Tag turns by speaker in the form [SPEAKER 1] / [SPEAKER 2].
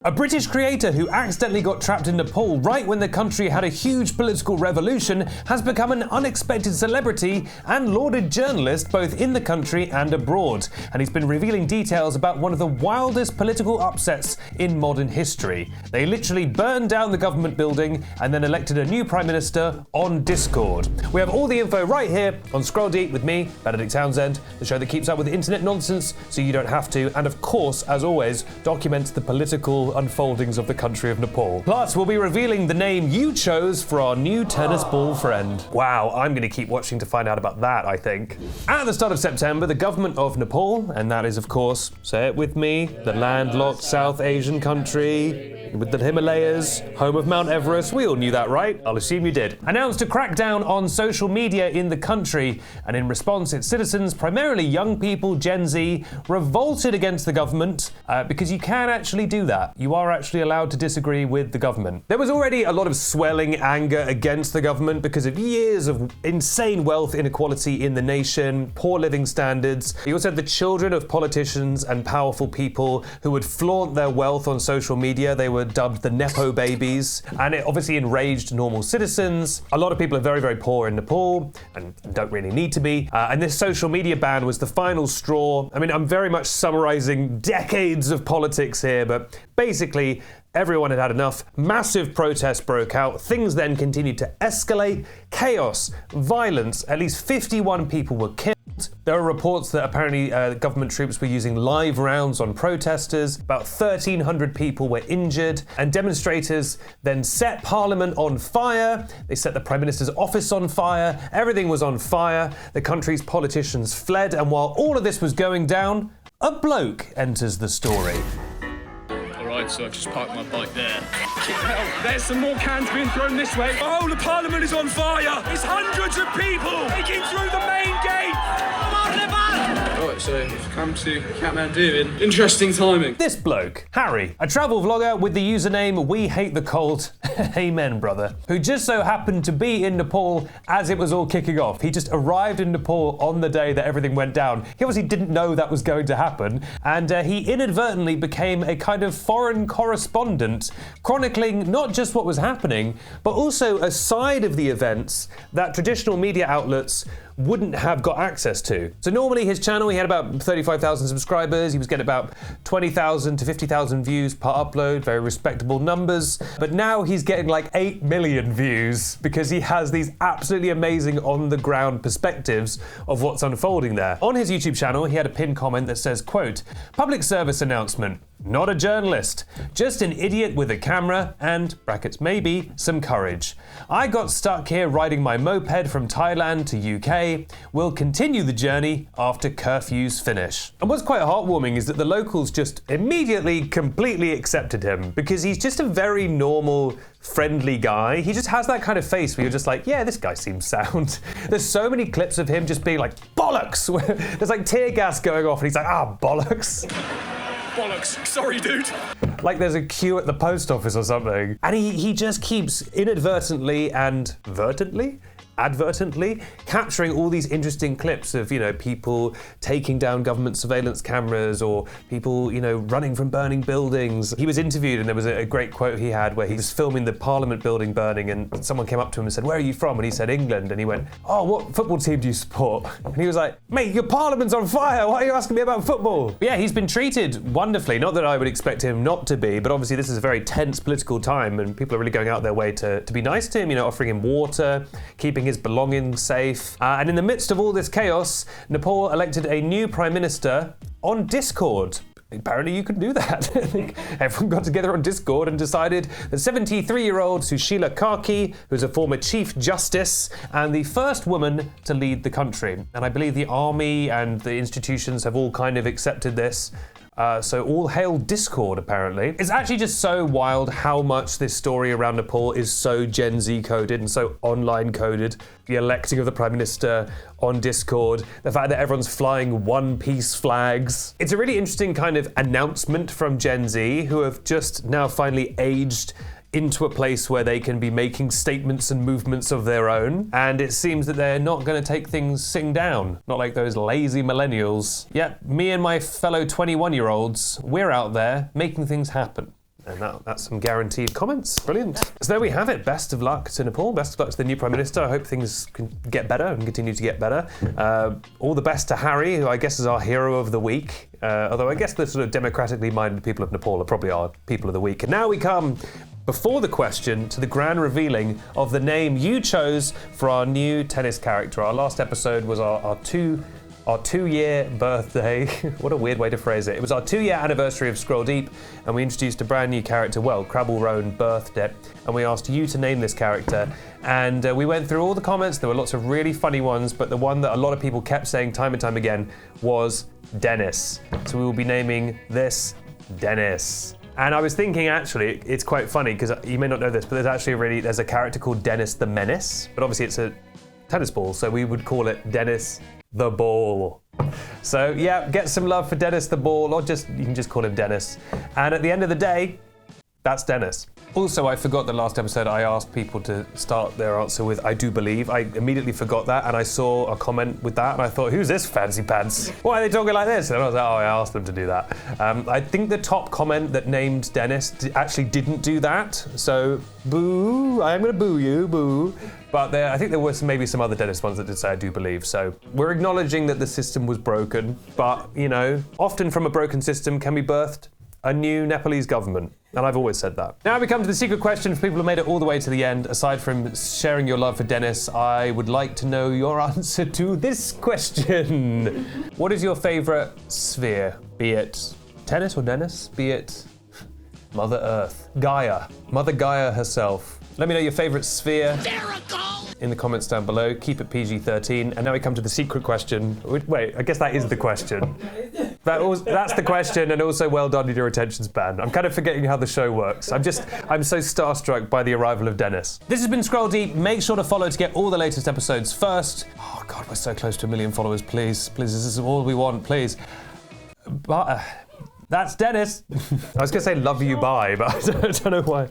[SPEAKER 1] A British creator who accidentally got trapped in Nepal right when the country had a huge political revolution has become an unexpected celebrity and lauded journalist both in the country and abroad. And he's been revealing details about one of the wildest political upsets in modern history. They literally burned down the government building and then elected a new prime minister on Discord. We have all the info right here on Scroll Deep with me, Benedict Townsend, the show that keeps up with the internet nonsense so you don't have to, and of course, as always, documents the political unfoldings of the country of Nepal. Plus, we'll be revealing the name you chose for our new tennis ball friend. Wow, I'm going to keep watching to find out about that, I think. At the start of September, the government of Nepal, and that is, of course, say it with me, the landlocked South Asian country with the Himalayas, home of Mount Everest, we all knew that, right? I'll assume you did. Announced a crackdown on social media in the country, and in response, its citizens, primarily young people, Gen Z, revolted against the government because you can actually do that. You are actually allowed to disagree with the government. There was already a lot of swelling anger against the government because of years of insane wealth inequality in the nation, poor living standards. You also had the children of politicians and powerful people who would flaunt their wealth on social media. They were dubbed the Nepo babies, and it obviously enraged normal citizens. A lot of people are very, very poor in Nepal and don't really need to be. And this social media ban was the final straw. I mean, I'm very much summarizing decades of politics here, but basically, everyone had had enough. Massive protests broke out. Things then continued to escalate. Chaos, violence. At least 51 people were killed. There are reports that apparently government troops were using live rounds on protesters. About 1,300 people were injured. And demonstrators then set Parliament on fire. They set the Prime Minister's office on fire. Everything was on fire. The country's politicians fled. And while all of this was going down, a bloke enters the story.
[SPEAKER 2] Alright, so I've just parked my bike there. There's some more cans being thrown this way. Oh, the Parliament is on fire! It's hundreds of people breaking through the main gate! Come on, Nepal! Right, so we've come to Kathmandu in interesting timing.
[SPEAKER 1] This bloke, Harry, a travel vlogger with the username We Hate the Cold, amen brother, who just so happened to be in Nepal as it was all kicking off. He just arrived in Nepal on the day that everything went down. He obviously didn't know that was going to happen, and he inadvertently became a kind of foreign correspondent, chronicling not just what was happening, but also a side of the events that traditional media outlets wouldn't have got access to. So normally his channel, he had about 35,000 subscribers. He was getting about 20,000 to 50,000 views per upload, very respectable numbers. But now he's getting like 8 million views because he has these absolutely amazing on-the-ground perspectives of what's unfolding there. On his YouTube channel, he had a pinned comment that says, quote, "Public service announcement. Not a journalist, just an idiot with a camera and, brackets maybe, some courage. I got stuck here riding my moped from Thailand to UK. We'll continue the journey after curfews finish." And what's quite heartwarming is that the locals just immediately completely accepted him because he's just a very normal, friendly guy. He just has that kind of face where you're just like, yeah, this guy seems sound. There's so many clips of him just being like, bollocks! There's like tear gas going off and he's like, bollocks.
[SPEAKER 2] Bollocks. Sorry, dude.
[SPEAKER 1] Like there's a queue at the post office or something. And he just keeps inadvertently and advertently capturing all these interesting clips of, people taking down government surveillance cameras or people, running from burning buildings. He was interviewed and there was a great quote he had where he was filming the Parliament building burning and someone came up to him and said, "Where are you from?" And he said, "England." And he went, "Oh, what football team do you support?" And he was like, "Mate, your Parliament's on fire. Why are you asking me about football?" But yeah, he's been treated wonderfully. Not that I would expect him not to be, but obviously this is a very tense political time and people are really going out their way to be nice to him, offering him water, keeping his belongings safe. And in the midst of all this chaos, Nepal elected a new prime minister on Discord. Apparently you could do that. Everyone got together on Discord and decided that 73-year-old Sushila Karki, who's a former Chief Justice and the first woman to lead the country. And I believe the army and the institutions have all kind of accepted this. So all hail Discord, apparently. It's actually just so wild how much this story around Nepal is so Gen Z coded and so online coded. The electing of the Prime Minister on Discord, the fact that everyone's flying one-piece flags. It's a really interesting kind of announcement from Gen Z who have just now finally aged into a place where they can be making statements and movements of their own. And it seems that they're not going to take things sitting down. Not like those lazy millennials. Yep, me and my fellow 21-year-olds, we're out there making things happen. And that's some guaranteed comments. Brilliant. So there we have it. Best of luck to Nepal. Best of luck to the new Prime Minister. I hope things can get better and continue to get better. All the best to Harry, who I guess is our hero of the week. Although I guess the sort of democratically minded people of Nepal are probably our people of the week. And now we come, before the question, to the grand revealing of the name you chose for our new tennis character. Our last episode was our 2-year birthday. What a weird way to phrase it. It was our 2-year anniversary of Scroll Deep, and we introduced a brand new character, Crabble Roan birthday, and we asked you to name this character. And we went through all the comments. There were lots of really funny ones, but the one that a lot of people kept saying time and time again was Dennis. So we will be naming this Dennis. And I was thinking, actually, it's quite funny, because you may not know this, but there's a character called Dennis the Menace, but obviously it's a tennis ball, so we would call it Dennis the Ball. So yeah, get some love for Dennis the Ball, or you can just call him Dennis. And at the end of the day, that's Dennis. Also, I forgot the last episode I asked people to start their answer with "I do believe." I immediately forgot that, and I saw a comment with that, and I thought, who's this fancy pants? Why are they talking like this? And I was like, oh, I asked them to do that. I think the top comment that named Dennis actually didn't do that, so boo, I am going to boo you, boo. But I think there were maybe some other Dennis ones that did say "I do believe." So we're acknowledging that the system was broken, but, often from a broken system can be birthed a new Nepalese government. And I've always said that. Now we come to the secret question for people who made it all the way to the end. Aside from sharing your love for Dennis, I would like to know your answer to this question. What is your favourite sphere? Be it tennis or Dennis? Be it Mother Earth? Gaia. Mother Gaia herself. Let me know your favourite sphere in the comments down below. Keep it PG-13. And now we come to the secret question. Wait, I guess that is the question. That's the question, and also well done in your attention span. I'm kind of forgetting how the show works. I'm so starstruck by the arrival of Dennis. This has been Scroll Deep. Make sure to follow to get all the latest episodes first. Oh God, we're so close to 1 million followers. Please, this is all we want, please. But that's Dennis. I was going to say love you, bye, but I don't know why.